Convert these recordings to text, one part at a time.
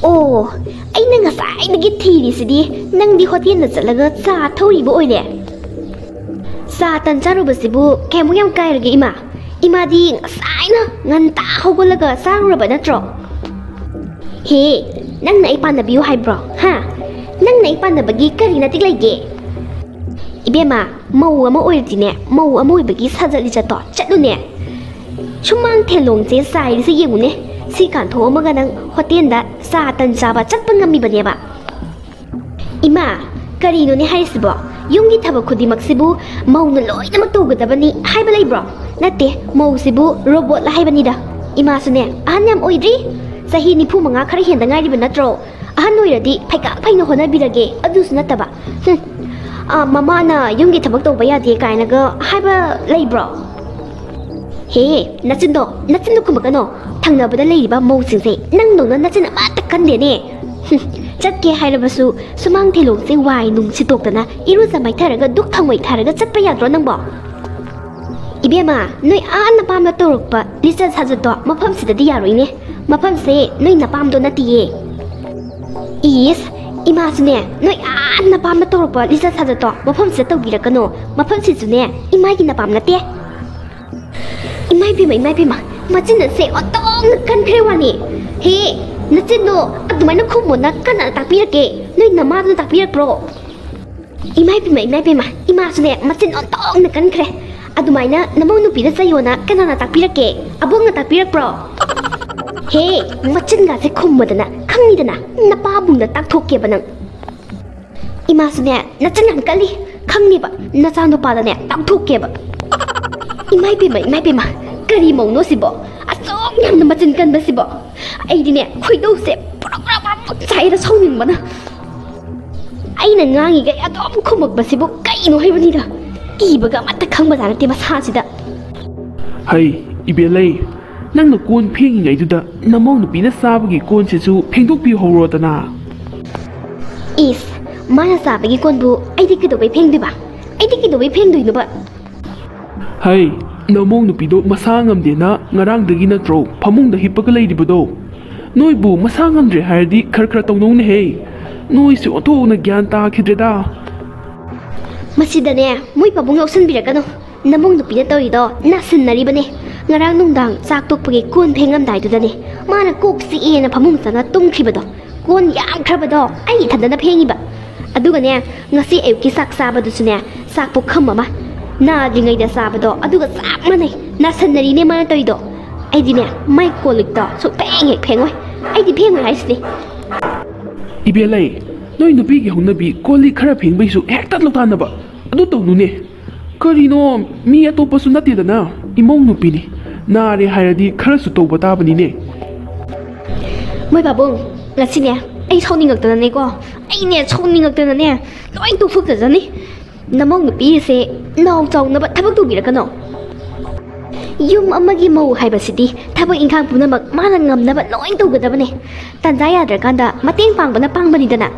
ꯑꯣ ꯑꯩꯅ ꯉꯁꯥꯏꯗꯒꯤ ꯊꯤꯔꯤꯁꯤꯗꯤ ꯅꯪꯗꯤ ꯍꯣꯇꯦꯜꯗ ꯆꯠꯂꯒ ꯆꯥ ꯊꯧꯔꯤꯕ ꯑꯣꯏꯔꯦ ꯆꯥ ꯇꯟ ꯆꯥꯔꯨꯕꯁꯤꯕꯨ ꯀꯌꯥꯃꯨꯛ ꯌꯥꯝ ꯀꯥꯏꯔꯒꯦ ꯏꯃꯥꯗꯤ ꯉꯁꯥꯏꯅ ꯉꯟꯇꯥ ꯍꯧꯒꯠꯂꯒ ꯆꯥꯔꯨꯔꯕ ꯅꯠꯇ꯭ꯔꯣ ꯍꯦ ꯅꯪꯅ ꯑꯩ ꯄꯥꯟꯅꯕꯤꯌꯨ ꯍꯥꯏꯕ꯭ꯔꯣ ꯅꯪꯅ ꯑꯩ ꯄꯥꯟꯅꯕꯒꯤ ꯀꯔꯤ ꯅꯇꯤꯛ ꯂꯩꯒꯦ 이베마 머우 ꯑꯃ ꯑꯣꯏꯔꯗꯤꯅꯦ 머우 ꯑꯃ ꯑꯣꯏꯕꯒꯤ 사절 리자to ꯆꯠꯂꯨꯅꯦ ꯁꯨꯃꯥꯡ ꯊꯦꯂꯣꯡꯁꯦ ꯁꯥꯏꯔꯤꯁꯦ ꯌꯦꯡꯉꯨꯅꯦ ꯁꯤ ꯀꯥꯟꯊꯣꯛꯑꯃꯒ ꯅꯪ ꯍꯣꯇꯦꯜꯗ ꯆꯥ ꯇꯟ ꯆꯥꯕ ꯆꯠꯄ ꯉꯝꯃꯤꯕꯅꯦꯕ 이마 ꯀꯔꯤꯅꯣꯅꯦ ꯍꯥꯏꯔꯤꯁꯤꯕꯣ ꯌꯨꯝꯒꯤ ꯊꯕꯛ ꯈꯨꯗꯤꯡꯃꯛꯁꯤꯕꯨ ꯃꯧꯅ ꯂꯣꯏꯅꯃꯛ ꯇꯧꯒꯗꯕꯅꯤ ꯍꯥꯏꯕ ꯂꯩꯕ꯭ꯔꯣ ꯅꯠꯇꯦ ꯃꯧꯁꯤꯕꯨ ꯔꯣꯕꯣꯠꯂ ꯍꯥꯏꯕꯅꯤꯗ ꯏꯃꯥꯁꯨꯅꯦ ꯑꯍꯟ ꯌꯥꯝ ꯑꯣꯏꯗ꯭ꯔꯤ ꯆꯍꯤ 95 ꯈꯔ ꯍꯦꯟꯗ ꯉꯥꯏꯔꯤꯕ ꯅꯠꯇ꯭ꯔꯣ ꯑꯍꯟ ꯑꯣꯏꯔꯗꯤ ꯐꯩꯀꯥꯛ ꯐꯩꯅ ꯍꯣꯠꯅꯕꯤꯔꯒꯦ ꯑꯗꯨꯁꯨ ꯅꯠꯇꯕ ꯃꯃꯥꯅ ꯌꯨꯝꯒꯤ ꯊꯕꯛ ꯇꯧꯕ ꯌꯥꯗꯦ ꯀꯥꯏꯅꯒ ꯍꯥꯏꯕ ꯂꯩꯕ꯭ꯔꯣ ꯍꯦ ꯅꯆꯤꯟꯗꯣ ꯈꯨꯝꯃꯛꯀꯅꯣ ꯊꯪꯅꯕꯗ ꯂꯩꯔꯤꯕ ꯃꯧꯁꯤꯡꯁꯦ ꯅꯪꯗꯧꯅ ꯅꯆꯤꯟ ꯑꯃꯠꯇ ꯀꯟꯗꯦꯅꯦ ꯆꯠꯀꯦ ꯍꯥꯏꯔꯕꯁꯨ ꯁꯨꯃꯥꯡ ꯊꯦꯂꯣꯡꯁꯦ ꯋꯥꯏ ꯅꯨꯡ ꯁꯤꯠꯇꯣꯛꯇꯅ ꯏꯔꯨꯖ ꯃꯥꯏꯊꯔꯒ ꯗꯨꯛ ꯊꯥꯎꯃꯩ ꯊꯥꯔꯒ ꯆꯠꯄ ꯌꯥꯗ꯭ꯔꯣ ꯅꯪꯕꯣ 이베마 너희 나밤도 떠오르빠 리자 사주도 마팜시다디 야로이네 마팜세 너희 나밤도 나띠예 이스 이마스네 너희 나밤도 떠오르빠 리자 사주도 마팜시다 떠기라까노 마팜시주네 이마기 나밤 나띠 이마이비마 마진은 세 어떤 칸크레와니 헤 나진도 아두마이나 콤모나 칸나 딱비라게 너희 나마도 딱비라브로 이마이비마 이마스네 마진 어떤 칸크레 ꯑꯗꯨꯃꯥꯏꯅ ꯅꯃꯧ ꯅꯨꯄꯤꯗ ꯆꯩꯌꯣꯅ ꯀꯅꯥꯅ ꯇꯥꯛꯄꯤꯔꯛꯀꯦ ꯑꯕꯣꯛꯅ ꯇꯥꯛꯄꯤꯔꯛꯄ꯭ꯔꯣ ꯍꯦ ꯃꯆꯤꯟꯒꯥꯁꯦ ꯈꯨꯝꯃꯗꯅ ꯈꯪꯅꯤꯗꯅ ꯅꯄꯥꯕꯨꯡꯗ ꯇꯥꯛꯊꯣꯛꯀꯦꯕ ꯅꯪ ꯏꯃꯥꯁꯨꯅꯦ ꯅꯆꯤꯟ ꯌꯥꯝ ꯀꯜꯂꯤ ꯈꯪꯅꯦꯕ ꯅꯆꯥ ꯅꯨꯄꯥꯗꯅꯦ ꯇꯥꯛꯊꯣꯛꯀꯦꯕ ꯏꯃꯥꯏꯄꯦꯝꯃ ꯀꯔꯤ ꯃꯧꯅꯣ ꯁꯤꯕꯣ ꯑꯁꯨꯛ ꯌꯥꯝꯅ ꯃꯆꯤꯟ ꯀꯟꯕꯁꯤꯕꯣ ꯑꯩꯗꯤꯅꯦ ꯈꯣꯏꯗꯧꯁꯦ ꯄꯨꯔꯛ ꯆꯥꯏꯔ ꯁꯥꯎꯅꯤꯡꯕꯅ ꯑꯩꯅ ꯉꯥꯡꯉꯤꯒꯩ ꯑꯗꯨꯝ ꯈꯨꯝꯃꯛꯄꯁꯤꯕꯨ ꯀꯩꯅꯣ ꯍꯥꯏꯕꯅꯤꯗ 이브가 맞다 칸바다 ꯅꯠꯇꯦ ꯃꯁꯥꯁꯤꯗ ꯍꯩ 이베ꯂꯩ ꯅꯪꯅ ꯀꯣꯟ ꯐꯦꯡꯉꯤꯉꯩꯗꯨꯗ ꯅꯃꯧ ꯅꯨꯄꯤꯅ ꯆꯥꯕꯒꯤ ꯀꯣꯟꯁꯤꯁꯨ ꯐꯦꯡꯗꯣꯛꯄꯤꯍꯧꯔꯣꯗꯅ 이스 마나 ꯆꯥꯕꯒꯤ ꯀꯣꯟꯕꯨ ꯑꯩꯗꯤ ꯀꯩꯗꯧꯕꯩ ꯐꯦꯡꯗꯣꯏꯕ ꯑꯩꯗꯤ ꯀꯩꯗꯧꯕꯩ ꯐꯦꯡꯗꯣꯏꯅꯣꯕ ꯍꯩ ꯅꯃꯧ ꯅꯨꯄꯤꯗꯣ ꯃꯁꯥ ꯉꯝꯗꯦꯅ ꯉꯔꯥꯡꯗꯒꯤ ꯅꯠꯇ꯭ꯔꯣ ꯐꯃꯨꯡꯗ ꯍꯤꯞꯄꯒ ꯂꯩꯔꯤꯕꯗꯣ ꯅꯣꯏꯕꯨ ꯃꯁꯥ ꯉꯝꯗ꯭ꯔꯦ ꯍꯥꯏꯔꯗꯤ ꯈꯔ ꯇꯧꯅꯧꯅꯦꯍꯦ ꯅꯣꯏꯁꯨ ꯑꯣꯟꯊꯣꯛꯅ ꯒ꯭ꯌꯥꯟ ꯇꯥꯈꯤꯗ꯭ꯔꯦꯗ ꯃꯁꯤꯗꯅꯦ ꯃꯣꯏ ꯄꯥꯕꯨꯡ ꯌꯥꯎꯁꯟꯕꯤꯔꯛꯀꯅꯣ ꯅꯃꯧ ꯅꯨꯄꯤꯅ ꯇꯧꯔꯤꯗꯣ ꯅꯥꯁꯤꯟꯅꯔꯤꯕꯅꯦ ꯉꯔꯥꯡ ꯅꯨꯡꯗꯥꯡ ꯆꯥꯛ ꯇꯣꯛꯄꯒꯤ ꯀꯣꯟ ꯐꯦꯡꯉꯝꯗꯥꯏꯗꯨꯗꯅꯦ ꯃꯥꯅ ꯀꯣꯛ ꯆꯤꯛꯑꯦꯅ ꯐꯃꯨꯡ ꯆꯪꯉ ꯇꯨꯝꯈꯤꯕꯗꯣ ꯀꯣꯟ ꯌꯥꯝꯈ꯭ꯔꯕꯗꯣ ꯑꯩ ꯏꯊꯟꯗꯅ ꯐꯦꯡꯉꯤꯕ ꯑꯗꯨꯒꯅꯦ ꯉꯁꯤ ꯑꯌꯨꯛꯀꯤ ꯆꯥꯛ ꯆꯥꯕꯗꯨꯁꯨꯅꯦ ꯆꯥꯛ ꯄꯨꯈꯝ ꯑꯃ ꯅꯥꯗ꯭ꯔꯤꯉꯩꯗ ꯆꯥꯕꯗꯣ ꯑꯗꯨꯒ ꯆꯞ ꯃꯥꯟꯅꯩ ꯅꯥꯁꯟꯅꯔꯤꯅꯦ ꯃꯥꯅ ꯇꯧꯔꯤꯗꯣ ꯑꯩꯗꯤꯅꯦ ꯃꯥꯏ ꯀꯣꯜꯂꯤꯛꯇꯣ ꯁꯨꯡꯐꯦꯡ ꯍꯦꯛ ꯐꯦꯡꯉꯣꯏ ꯑꯩꯗꯤ ꯐꯦꯡꯉꯣꯏ ꯍꯥꯏꯁꯤꯅꯤ 이베ꯂꯩ ꯅꯣꯏ ꯅꯨꯄꯤꯒꯤ ꯍꯧꯅꯕꯤ ꯀꯣꯜꯂꯤ ꯈꯔ ꯐꯦꯡꯕꯩꯁꯨ ꯍꯦꯛꯇ ꯂꯧꯇꯥꯟꯅꯕ ꯑꯗꯨ ꯇꯧꯅꯨꯅꯦ ꯀꯔꯤꯅꯣ ꯃꯤ ꯑꯇꯣꯞꯄꯁꯨ ꯅꯠꯇꯦꯗꯅ ꯏꯃꯧ ꯅꯨꯄꯤꯅꯤ ꯅꯥꯔꯦ ꯍꯥꯏꯔꯗꯤ ꯈꯔꯁꯨ ꯇꯧꯕ ꯇꯥꯕꯅꯤꯅꯦ ꯃꯣꯏ ꯄꯥꯕꯨꯡ ꯉꯁꯤꯅꯦ ꯑꯩ ꯁꯥꯎꯅꯤꯡꯉꯛꯇꯅꯅꯦꯀꯣ ꯑꯩꯅꯦ ꯁꯥꯎꯅꯤꯡꯉꯛꯇꯅꯅꯦ ꯂꯣꯏ ꯇꯣꯛꯊꯣꯛꯆꯖꯅꯤ ꯅꯃꯧ ꯅꯨꯄꯤꯁꯦ ꯅꯥꯎ ꯆꯥꯎꯅꯕ ꯊꯕꯛ ꯇꯧꯕꯤꯔꯛꯀꯅꯣ ꯌꯨꯝ ꯑꯃꯒꯤ ꯃꯧ ꯍꯥꯏꯕꯁꯤꯗꯤ ꯊꯕꯛ ꯏꯟꯈꯥꯡ ꯄꯨꯝꯅꯃꯛ ꯃꯥꯅ ꯉꯝꯅꯕ ꯂꯣꯏ ꯇꯧꯒꯗꯕꯅꯦ ꯇꯟꯖꯥ ꯌꯥꯗ꯭ꯔꯀꯥꯟꯗ ꯃꯇꯦꯡ ꯄꯥꯡꯕꯅ ꯄꯥꯡꯕꯅꯤꯗꯅ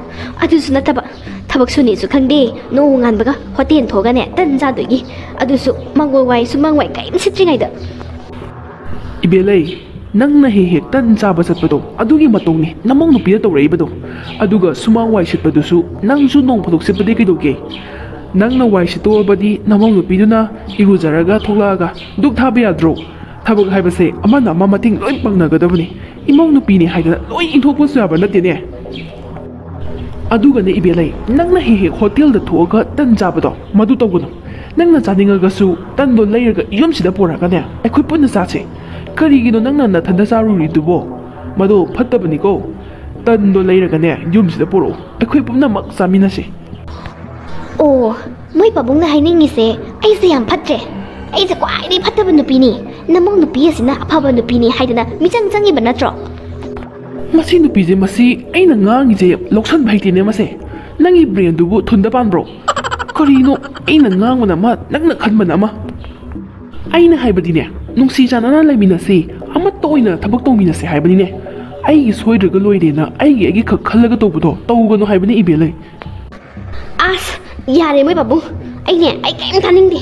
ꯑꯗꯨꯁꯨ ꯅꯠꯇꯕ ꯊꯕꯛ ꯁꯨꯅꯤꯁꯨ ꯈꯪꯗꯦ ꯅꯣꯡ ꯉꯥꯟꯕꯒ ꯍꯣꯇꯦꯜ ꯊꯣꯛꯑꯒꯅꯦ ꯇꯟ ꯆꯥꯗꯣꯏꯒꯤ ꯑꯗꯨꯁꯨ ꯃꯪꯒꯣꯜ ꯋꯥꯏ ꯁꯨꯃꯥꯡ ꯋꯥꯏ ꯀꯔꯤꯝ ꯁꯤꯠꯇ꯭ꯔꯤꯉꯩꯗ 이베ꯂꯩ ꯅꯪꯅ ꯍꯦꯛ ꯇꯟ ꯆꯥꯕ ꯆꯠꯄꯗꯣ ꯑꯗꯨꯒꯤ ꯃꯇꯧꯅꯤ ꯅꯃꯧ ꯅꯨꯄꯤꯅ ꯇꯧꯔꯛꯏꯕꯗꯣ ꯑꯗꯨꯒ ꯁꯨꯃꯥꯡ ꯋꯥꯏ ꯁꯤꯠꯄꯗꯨꯁꯨ ꯅꯪꯁꯨ ꯅꯣꯡ ꯐꯥꯗꯣꯛ ꯁꯤꯠꯄꯗꯤ ꯀꯩꯗꯧꯒꯦ ꯅꯪꯅ ꯋꯥꯏ ꯁꯤꯠꯇꯣꯛꯑꯕꯗꯤ ꯅꯃꯧ ꯅꯨꯄꯤꯗꯨꯅ ꯏꯔꯨꯖꯔꯒ ꯊꯣꯛꯂꯛꯑꯒ ꯗꯨꯛ ꯊꯥꯕ ꯌꯥꯗ꯭ꯔꯣ ꯊꯕꯛ ꯍꯥꯏꯕꯁꯦ ꯑꯃꯅ ꯑꯃ ꯃꯇꯦꯡ ꯂꯣꯏ ꯄꯥꯡꯅꯒꯗꯕꯅꯤ ꯏꯃꯧ ꯅꯨꯄꯤꯅꯤ ꯍꯥꯏꯗꯅ ꯂꯣꯏ ꯏꯟꯊꯣꯛꯄꯁꯨ ꯌꯥꯕ ꯅꯠꯇꯦꯅꯦ ꯑꯗꯨꯒꯅꯦ 이베ꯂꯩ ꯅꯪꯅ ꯍꯦꯛ ꯍꯣꯇꯦꯜꯗ ꯊꯣꯛꯑꯒ ꯇꯟ ꯆꯥꯕꯗꯣ ꯃꯗꯨ ꯇꯧꯒꯅꯨ ꯅꯪꯅ ꯆꯥꯅꯤꯡꯉꯒꯁꯨ ꯇꯟꯗꯣ ꯂꯩꯔꯒ ꯌꯨꯝꯁꯤꯗ ꯄꯨꯔꯛꯑꯒꯅꯦ ꯑꯩꯈꯣꯏ ꯄꯨꯟꯅ ꯆꯥꯁꯦ ꯀꯔꯤꯒꯤꯅꯣ ꯅꯪꯅ ꯅꯊꯟꯗ ꯆꯥꯔꯨꯔꯤꯗꯨꯕꯣ ꯃꯗꯣ ꯐꯠꯇꯕꯅꯤꯀꯣ ꯇꯟꯗꯣ ꯂꯩꯔꯒꯅꯦ ꯌꯨꯝꯁꯤꯗ ꯄꯨꯔꯛꯑꯣ ꯑꯩꯈꯣꯏ ꯄꯨꯝꯅꯃꯛ ꯆꯥꯃꯤꯟꯅꯁꯤ ꯑꯣ ꯃꯣꯏ ꯄꯥꯕꯨꯡꯅ ꯍꯥꯏꯅꯤꯡꯉꯤꯁꯦ ꯑꯩꯁꯦ ꯌꯥꯝ ꯐꯠꯇ꯭ꯔꯦ ꯑꯩꯁꯦ ꯈ꯭ꯋꯥꯏꯗꯒꯤ ꯐꯠꯇꯕ ꯅꯨꯄꯤꯅꯤ ꯅꯃꯧ ꯅꯨꯄꯤ ꯑꯁꯤꯅ ꯑꯐꯕ ꯅꯨꯄꯤꯅꯤ ꯍꯥꯏꯗꯅ ꯃꯤꯆꯪ ꯆꯪꯉꯤꯕ ꯅꯠꯇ꯭ꯔꯣ ꯃꯁꯤ ꯅꯨꯄꯤꯁꯦ ꯃꯁꯤ ꯑꯩꯅ ꯉꯥꯡꯉꯤꯁꯦ ꯂꯧꯁꯟꯕ ꯍꯩꯇꯦꯅꯦ ꯃꯁꯦ ꯅꯪꯒꯤ ꯕ꯭ꯔꯦꯟꯗꯨꯕꯨ ꯊꯨꯟꯗ ꯄꯥꯟꯕ꯭ꯔꯣ ꯀꯔꯤꯅꯣ ꯑꯩꯅ ꯉꯥꯡꯕꯅ ꯑꯃ ꯅꯪꯅ ꯈꯟꯕꯅ ꯑꯃ ꯑꯩꯅ ꯍꯥꯏꯕꯗꯤꯅꯦ ꯅꯨꯡꯁꯤ ꯆꯥꯟꯅꯅ ꯂꯩꯃꯤꯟꯅꯁꯤ ꯑꯃꯠꯇ ꯑꯣꯏꯅ ꯊꯕꯛ ꯇꯧꯃꯤꯟꯅꯁꯤ ꯍꯥꯏꯕꯅꯤꯅꯦ ꯑꯩꯒꯤ ꯁꯣꯏꯗ꯭ꯔꯒ ꯂꯣꯏꯔꯦꯅ ꯑꯩꯒꯤ ꯈꯛ ꯈꯜꯂꯒ ꯇꯧꯕꯗꯣ ꯇꯧꯒꯅꯨ ꯍꯥꯏꯕꯅꯤ 이베ꯂꯩ ꯑꯁ ꯌꯥꯔꯦ ꯃꯣꯏ ꯄꯥꯕꯨꯡ ꯑꯩ ꯀꯔꯤꯝ ꯈꯟꯅꯤꯡꯗꯦ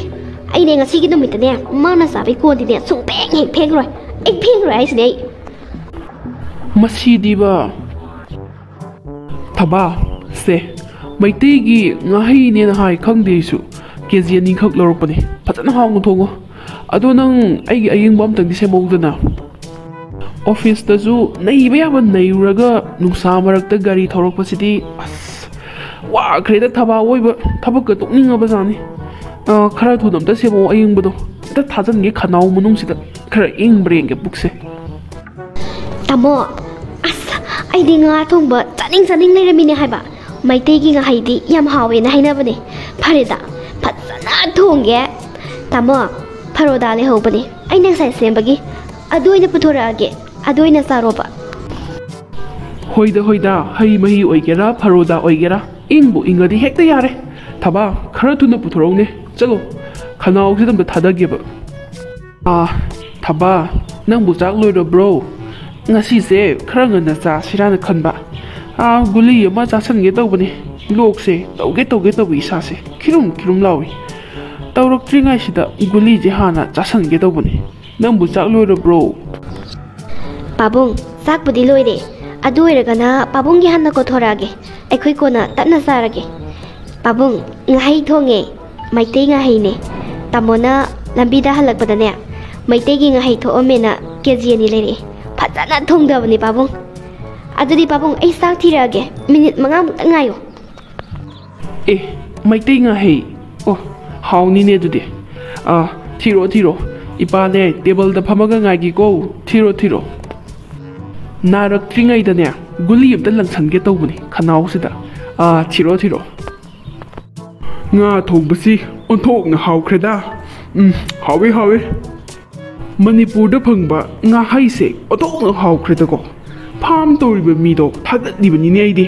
ꯑꯩꯅꯦ ꯉꯁꯤꯒꯤ ꯅꯨꯃꯤꯠꯇꯅꯦ ꯃꯥꯅ ꯆꯥꯕꯩ ꯀꯣꯟꯗꯤꯅꯦ ꯁꯨꯡꯐꯦꯡ ꯍꯦꯛ ꯐꯦꯡꯔꯣꯏ ꯑꯩ ꯐꯦꯡꯔꯣꯏ ꯍꯥꯏꯁꯤꯅꯦ ꯑꯩ ꯃꯁꯤꯗꯤꯕ Thaba se maitegi ngahei ne na hai khangde su keji ani khak lorpani phajana haung thongo ado nang ai aying bam tang se mawdana office da ju nei ba ya nei uraga nungsa marakta gari thorok pasidi as wa kreda thaba oiba thabak ka tokning aba jani khara thu dam ta se mo aying bado ta thajan ge khanau munung sida khara ing breng ge bukse Tamo asa ai di nga thongba chaning leramine haiba maitegi nga haidi yam hawe na haina bane phareda phajana thongge tamo pharoda le hobane ai nang sai sembagi adoina puthora age adoina saroba hoida hai mahi oigera pharoda oigera ingbu ingadi hekta yare thaba khara thuna puthorone chalo khanau sidam da thadage ba thaba nang bu chak loiro bro ngasi se khara ngana cha sirana khanba guli ama cha sange tawbani lok se tawge tawi sa se khirum lawi tawrak tringai sida guli je hana cha sange tawbani nang bu chak loiro bro Pabung sak budi loire adu iragana pabung gi hanna ko thorage aikhoi kona tapna sarage Pabung ngai thonge maite ngai ne tamona lambi da halak badane maite gi ngai tho omena keji ani lere phajana thongdabani Pabung adudi Pabung ai sak thirage minute manga muk ngayo maite ngai oh hauni ne dudi thiro ipa ne table da phamaga ngai gi ko thiro narak tringai da ne guli yam da langsan ge tawbani khanau sida thiro nga thongbasi onthok na hawkreda hawe manipur da phangba nga haise onthok na hawkreda ko farm toriba mi do thagat libani ne aidi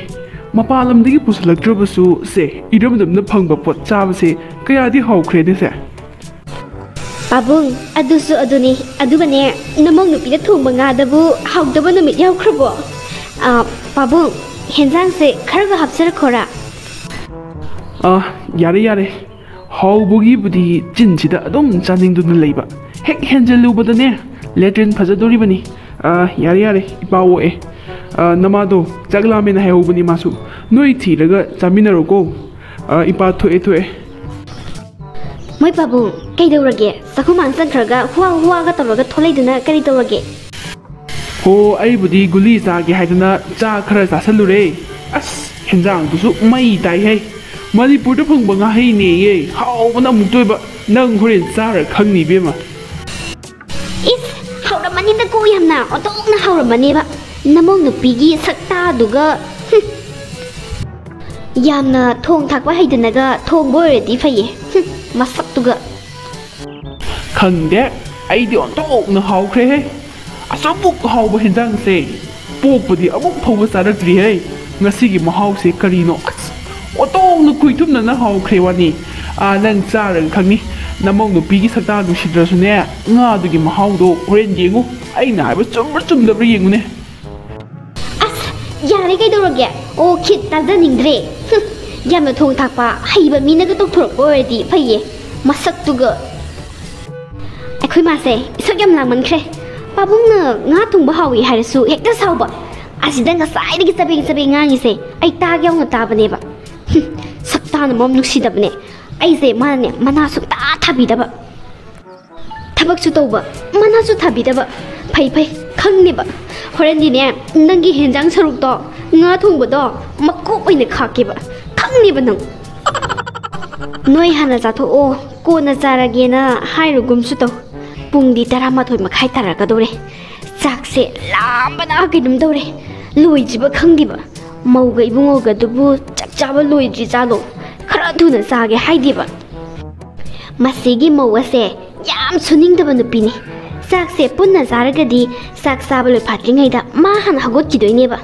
mapalam dagi pusalaktrabasu se iramdam na phangba pot chabase kaya di hawkrede se Pabung adusu aduni adubane namong nupi da thongba nga dabu hawdaba numit yawkrabo Pabung henjang se kharaga hapsar khora yare hawbugi budi jinsida adum chaningduna leiba hek henjelubadane letrin phajadoribani yare ipawo namado jaglamena hayobani masu noi thiraga chaminaro ko ipa thoe Moi Pabung kay dawrage sakuman sankhraga huwa ga tawraga tholeiduna kari tawrage ho ai budi guli cha ge haidana cha khara chasalure as henjang dusu mai dai hai Manipur da phangba nga hei ne ye hawbana muktoiba nang horen chara khangni bema Is hawramani da ko yamna otokna hawramani ba namong nupigi sakta duga yamna thong thakwa haidanaga thong boyedi faye masak duga khangde ai di ontokna hawkhre he asabuk hawba henjang se pokpadi amuk thoba charakri he ngasigi mahau se karino otong kuitumna na hawkhre wani nang charang khangni namong nupigi sakta du sidrasu ne nga dugi mahau do horen yengu aina haiba chumdabra yengu ne As yare kay dawrage o khit tajaningdre yamna thong thakpa haiba mina ga tok thorok boyedi faye masak duga akhoi mase isagyam langmankhre Pabungna nga thongba hawi harisu hekta sawba asidanga saidagi sabeng ngangi se ai tagyaw na tabane ba sakta na mom nuksidabne ai se mane mana su ta thabidaba thabak su tawba mana su thabidaba phai khangni ba horendi ne nangi henjang saruk to nga thongba do makko oine khake ba khangni ba nang noi hana ja tho o ko na charage na hairugum su to pungdi 12 makhai taraga dore chakse lambana kinum dore loijiba khangdiba mauga ibungoga dubu chakchaba loidri jalo khara thuna sage haidiba masigi mawase yam suningdaba nupini sakse punna zaragadi sak saba loi phatringaida ma han hagot kidoineba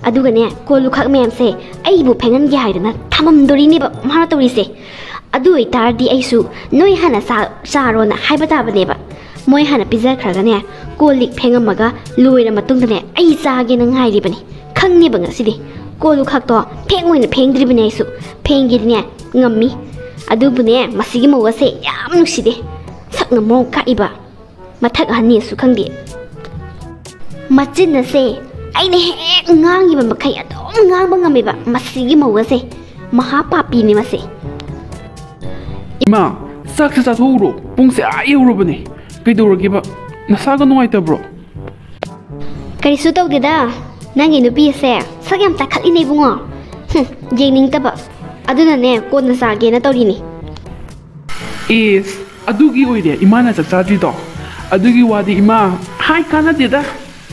adugane kolu khak memse aibu phengan gi haidana thamam dorineba ma tawrise adu itardi aisu noi hana sarona haiba tabaneba moi hana pizza khragane kolik phengamaga loira matungdane ai chage na ngairibani khangni banga sidi kolu khakto phengoina phengdribane aisu phengidine ngammi adubune masigi mawase yam nuside sakna mo kaiba mathak hani su khangdi machin na se aine hek ꯉꯥꯡꯉꯤꯕ ꯃꯈꯩ ꯑꯗꯨꯝ ꯉꯥꯡꯕ ꯉꯝꯃꯦꯕ ꯃꯁꯤꯒꯤ ꯃꯧ ꯑꯁꯦ ꯃꯍꯥꯄꯥꯄꯤꯅꯤ ꯃꯁꯤ ꯏꯃꯥ ꯆꯥꯛꯁꯦ ꯆꯥꯊꯣꯛꯎꯔꯣ ꯄꯨꯡꯁꯦ ꯌꯧꯔꯕꯅꯦ ꯀꯩꯗꯧꯔꯒꯦꯕ ꯅꯁꯥꯒ ꯅꯨꯡꯉꯥꯏꯇꯕ꯭ꯔꯣ ꯀꯔꯤꯁꯨ ꯇꯧꯗꯦꯗ ꯅꯪꯒꯤ ꯅꯨꯄꯤ ꯑꯁꯦ ꯁꯛ ꯌꯥꯝ ꯆꯥꯈꯠꯂꯤꯅꯦ ꯏꯕꯨꯡꯉꯣ ꯌꯦꯡꯅꯤꯡꯗꯕ ꯑꯗꯨꯅꯅꯦ ꯀꯣꯟꯅ ꯆꯥꯒꯦꯅ ꯇꯧꯔꯤꯅꯤ ꯑꯦꯁ ꯑꯗꯨꯒꯤ ꯑꯣꯏꯔꯦ ꯏꯃꯥꯅ ꯆꯥꯛ ꯆꯥꯗ꯭ꯔꯤꯗꯣ ꯑꯗꯨꯒꯤ ꯋꯥꯗꯤ ꯏꯃꯥ ꯍꯥꯏ ꯀꯥꯟꯅꯗꯦꯗ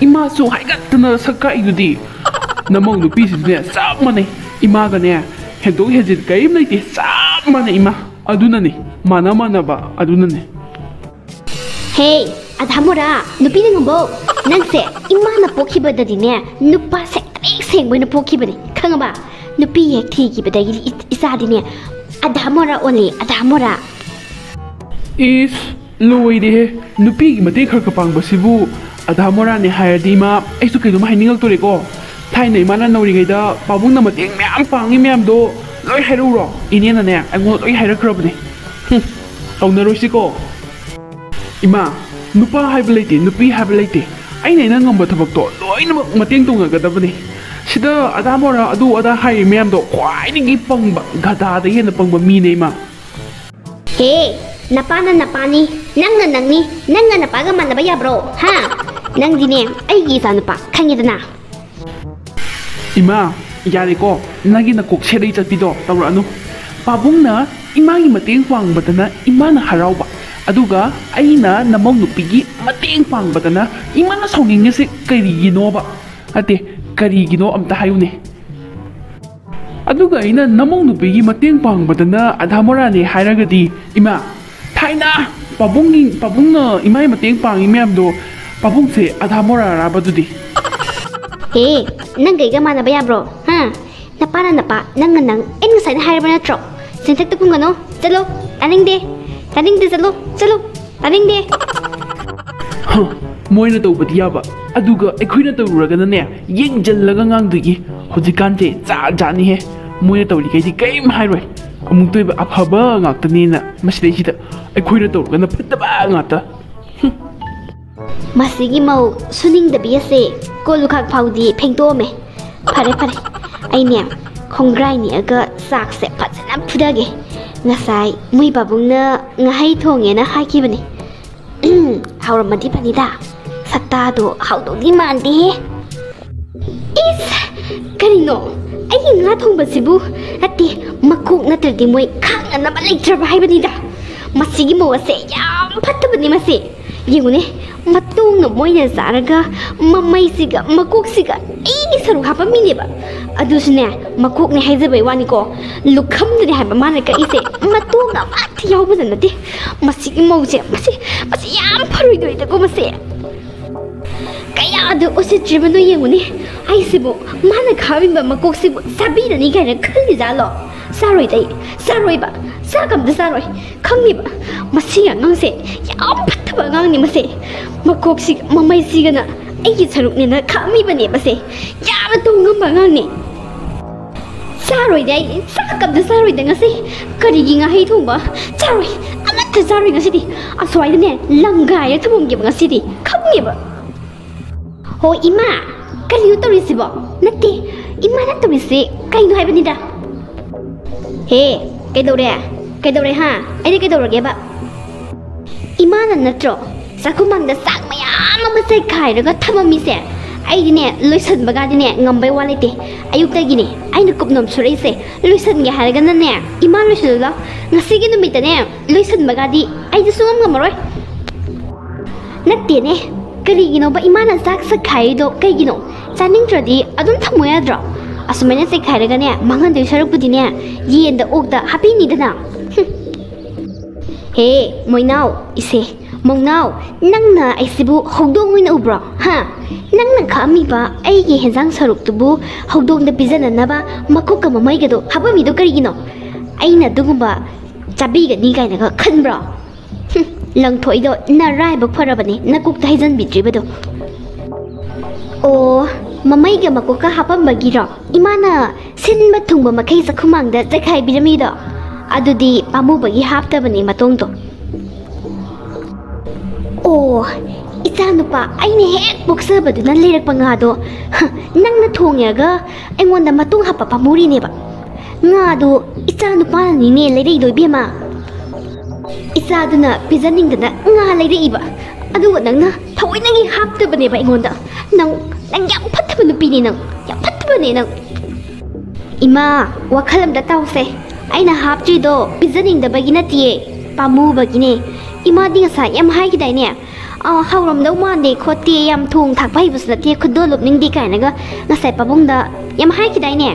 이마수 하이가트나 사카이두디 나몽 누피시네 싹만해 이마가네 해도 해질 게임 나이티 싹만해 이마 아두나네 마나마나바 아두나네 Hey, adhamora nupining mo nangse imana pokibadadine nupa sektrek sengboy na pokibade khangaba nupi hek thigi badagi isadine adhamora only adhamora is loide nupi gi mate khar kapang basibu adhamora ne hayadi ma aisu kaidum hainingal tore ko thainai mana nori gaida pabung na mateng myam pangi myam do loi hairuro inena ne ango loi hairakrabne taunaroi ko ima nupa haiba leite nupi haiba leite aina ina ngamba thabak to loina mateng tonga gadabani sida adhamora adu ada hai myam do khwainigi pangba gada da hena pangba mi ne ma Hey, napana napani nangna nangni nangna napaga manaba ya bro ha nang dine aigi sa napa khangidana ima yari ko nagi na kok sedai chatpido tawranu pabungna imagi mateng pangbadana imana harauba aduga aina namong nupigi mateng pangbadana imana sauningese karigino ba ate karigino amta hayune aduga aina namong nupigi mateng pangbadana adhamora ne hairagadi ima thaina pabungna imai mateng pangi myamdo pabungse adhamora rabadudi Hey, nang gaiga manaba ya bro ha napana napa nang nang en sai hairba na tro sintak tu kungano chalo taning de chalo taning de moina tawbadi yaba aduga ekhoina tawragana ne yengjallaga ngangdugi hojikante cha jani he moina tawri kaidi kaim hairoi amuk toiba afaba ngaktani na masidai ekhoina tawragana phattaba ngata Masigi mau suning da biase kolu khak phaudi phengto me phare aine khongrai ni aga sak se phajana phudage ngasai mui babungna ngahai thonge na haikibani hauramadi panida satta do haudo di mandi is karino ai nga thongba sibu ati makuk natradi moi khang na balai traba haibanida masigi mau ase yam phattabani mase yengune matung no moina zaraga mamai siga makuk siga ai saru hapa mineba adusne makuk ne haizabai wani ko lukham ne haiba mana ka ise matung na mathi yauba janati masi mouse masi yam pharoi doi ta ko mase kaya adu osi jibano yengune ai sibu mana khabimba makuk sibu sabira ni kana khali jalo saroi ba sakam da saroi khangni ba masi ngangse yam phathaba ngangni mase makok si mamai sigana ai saruk ne na khami bane base yam tongam ba ngangni saroi dai sakam da saroi da ngase kari gi nga hei thongba saroi amat saroi ngasi di aswai ne langai ya thumum gi ngasi di khangni ba ho ima kari yu tori sibo natti ima na tori se kai no hai bani da Hey, kaidore ha ai kaidore ba imana natro sakumang da sak mayam ma sai khai raga thamami se ai dine loisan baga dine ngambai walite ayuk ta gine ai na kupnom surai se loisan ge haraga na ne iman loisula ngasi gi numita ne loisan baga di ai ji sungam ngamaroi natte ne kari gino ba imana sak sak khai do kai gino chaning tradi adum thamoya dro asumene se khairaga ne mangan dei saruk budine yen da ok da happy ni dana he moinau ise mongnau nangna aisibu hogdong wina ubro ha nangna khami ba ai ge henzang saruk tubu hogdong da bizana na ba makuk ka mamai ga do haba mi do kari gino aina dugumba chabi ga ni ga na ga khanbro lang thoi do na rai ba pharabani na kuk ta haijan bitri ba do Oh, mamai ga makuka hapam bagiro. Imana sinba thungba makai sakhumang da zakai birami do. Adudi pamu bagi hapta bani matong to. Oh, Icha nupa aina hek poksabaduna leirakpa ngado nangna thongyarga aingonda matung hapa pamuri neba ngado icha nupa nine leireidoi bema icha duna pijaningdana nga leireiba aduga nangna thawainagi haptabaneba aingonda nang yam phattaba nupini nang yam phattabane nang ima wakhalamda tause aina haptrido pijaningdabagi natiye pamubagine ima dingasa yam haigidaine hauramdau mande khote yam thong thakpa hibus nate khuddo lopningdi kainaga ngasai pabungda yam haigidaine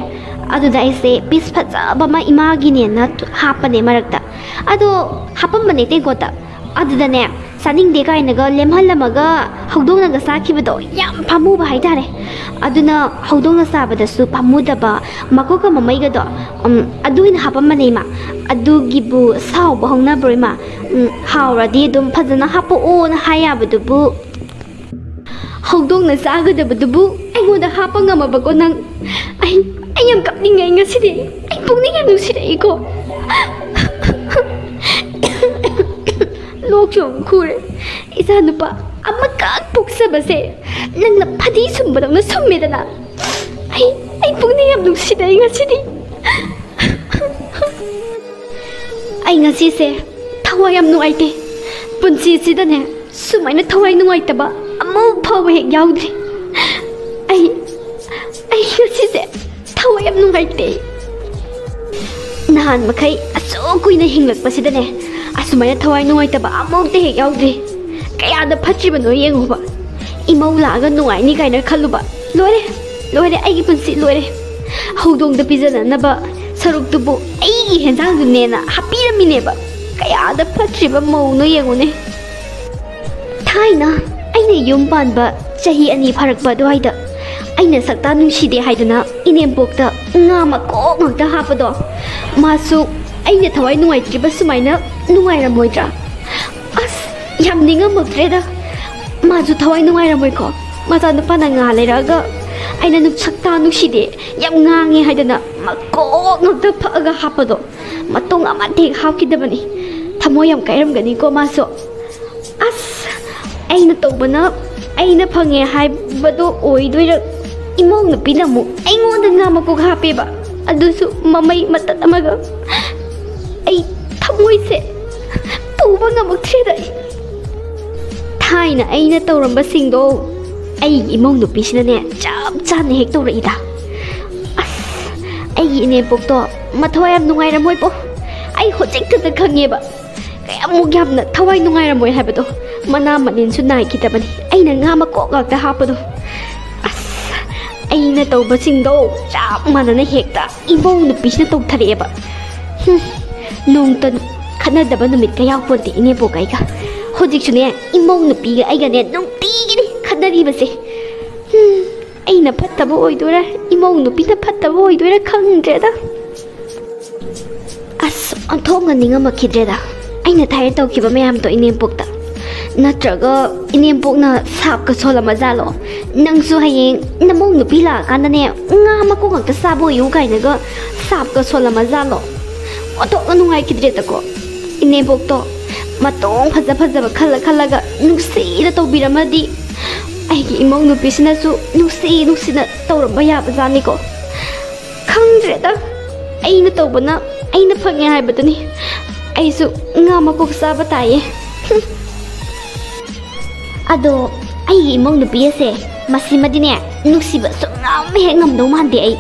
aduda aise pis phajaba ma imagi ne na hapane marakta ado hapambane tengkota adudane saningde kainaga lemhalamaga haudongnaga sakibado yam pamuba haitare aduna haudongna sabadasu pamudaba makoka mamaigado aduina hapambane ma adugibu sauba hongna broima hauradi dum phajana hapo ona hayabadubu haudongna sagadabadubu aingoda hapa ngamabago nang ai yam kapningai ngasidi ai pungning yam nusiraigo lokjong khure isa nupa amakak poksabase nangna phadi sumbadangna summedana ai pungning yam nusirai ngasidi ai ngasi se thawai yam nuaite punsi sidane sumaina thawai nuaitaba amu phawa hek yaudri ai ngasi se thawai yam nuaite nahan makai aso kuina hinglakpa sidane asumai thawai nuaitaba amu te hek yaudri kaya da phatriba no yenguba imau laga nuai ni kaina khaluba lore ai gi punsi lore haudong da pizana naba saruktubu ai henzang dunena hapiramine ba kaya da phatriba mauno yengune thaina aina yum panba chahi ani pharakba doida aina sakta nungside haiduna inempokta ngama ko ngakta hapado masu aina thawai nuai triba sumaina nuai ramoidra as yam ninga motreda maju thawai nuai ramoi ko maja nupa na nga leraga aina nuk sakta nungside yam ngangi haiduna mako ngakta phaga hapado matong amate hawkidabani thamo yam kairamgani ko maso as aina tobana aina phange haibado oidoira imong na pinamu aingonda ngama ko hapeba adusu mamai matat amaga ai thamoise puba ngamakthira thaina aina tawramba singdo ai imong nu pisina chap chane hek tawraida as ai ine pokto mathwai am nungai ramoi po ai hojik ta khangeba kayamuk yamna thawai nungai ramoi habado mana manin su nai kitabani aina ngama ko gakta hapado as aina tawba singdo chap manana hekta imong nu pisina tawthareba nongtan khanadaba numit kayaw ponte ine pokaiga hojik sune imong nu piga aiga ne nungtigini khanaribase aina phattaba oidora imong nu pina phattaba oidora khangdreda as anthonga ningama khidreda aina thai tawkiba mayam to inempokta natraga inempokna sapka solama jalo nangsu hayeng namong nu pila kanane ngama ko ngakta sabo yu kainaga sapka solama jalo oto nungai khidreda ko inempokto matong phajaba khalaga nuksida tawbiramadi aigi imong nu pisina su nusina tawramba yaba jani ko khangdreda aina tawbana aina phange haibadani aisu ngama ko saba taye ado ai imong nu piase masimadine nusiba so ngam he ngam do mande ai